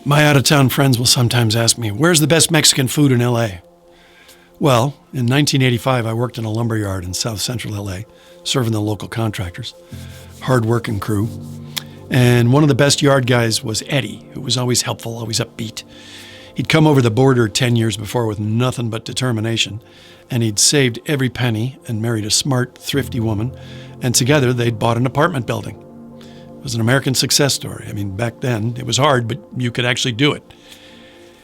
My out-of-town friends will sometimes ask me, where's the best Mexican food in L.A.? Well, in 1985, I worked in a lumberyard in south central L.A., serving the local contractors, hard-working crew. And one of the best yard guys was Eddie, who was always helpful, always upbeat. He'd come over the border 10 years before with nothing but determination, and he'd saved every penny and married a smart, thrifty woman, and together they'd bought an apartment building. It was an American success story. I mean, back then, it was hard, but you could actually do it.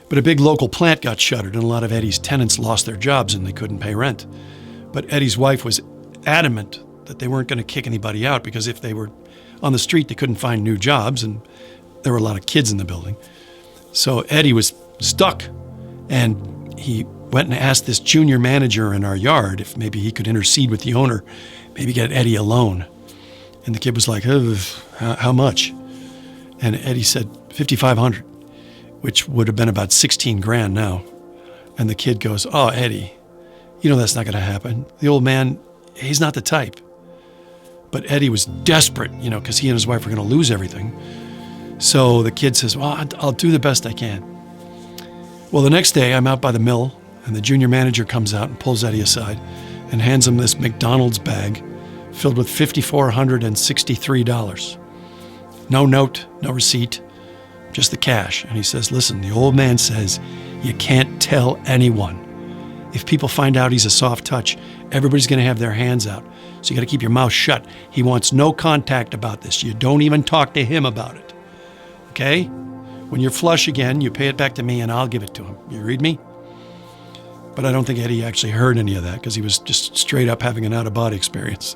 But a big local plant got shuttered, and a lot of Eddie's tenants lost their jobs and they couldn't pay rent. But Eddie's wife was adamant that they weren't going to kick anybody out, because if they were on the street, they couldn't find new jobs, and there were a lot of kids in the building. So Eddie was stuck, and he went and asked this junior manager in our yard if maybe he could intercede with the owner, maybe get Eddie a loan. And the kid was like, how much? And Eddie said, $5,500, which would have been about 16 grand now. And the kid goes, oh, Eddie, you know that's not going to happen. The old man, he's not the type. But Eddie was desperate, because he and his wife were going to lose everything. So the kid says, well, I'll do the best I can. Well, the next day, I'm out by the mill, and the junior manager comes out and pulls Eddie aside and hands him this McDonald's bag filled with $5,463. No note, no receipt, just the cash. And he says, listen, the old man says you can't tell anyone. If people find out he's a soft touch, everybody's going to have their hands out. So you got to keep your mouth shut. He wants no contact about this. You don't even talk to him about it. Okay? When you're flush again, you pay it back to me and I'll give it to him. You read me? But I don't think Eddie actually heard any of that, because he was just straight up having an out-of-body experience.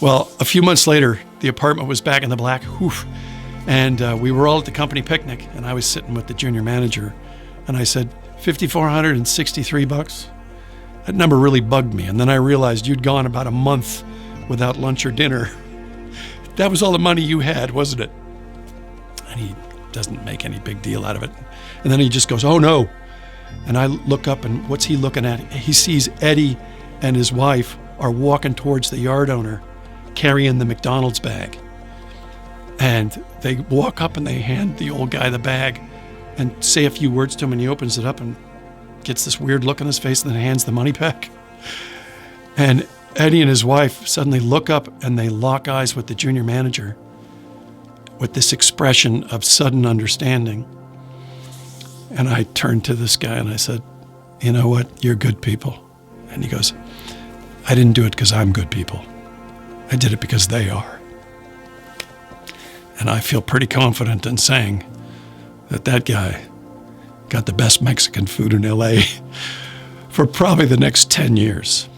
Well, a few months later, the apartment was back in the black. And we were all at the company picnic, and I was sitting with the junior manager, and I said, $5,463? That number really bugged me. And then I realized you'd gone about a month without lunch or dinner. That was all the money you had, wasn't it? And he doesn't make any big deal out of it. And then he just goes, oh no. And I look up, and what's he looking at? He sees Eddie and his wife are walking towards the yard owner, carrying the McDonald's bag. And they walk up and they hand the old guy the bag and say a few words to him, and he opens it up and gets this weird look on his face and then hands the money back. And Eddie and his wife suddenly look up and they lock eyes with the junior manager with this expression of sudden understanding. And I turned to this guy and I said, you know what? You're good people. And he goes, I didn't do it because I'm good people. I did it because they are. And I feel pretty confident in saying that guy got the best Mexican food in L.A. for probably the next 10 years.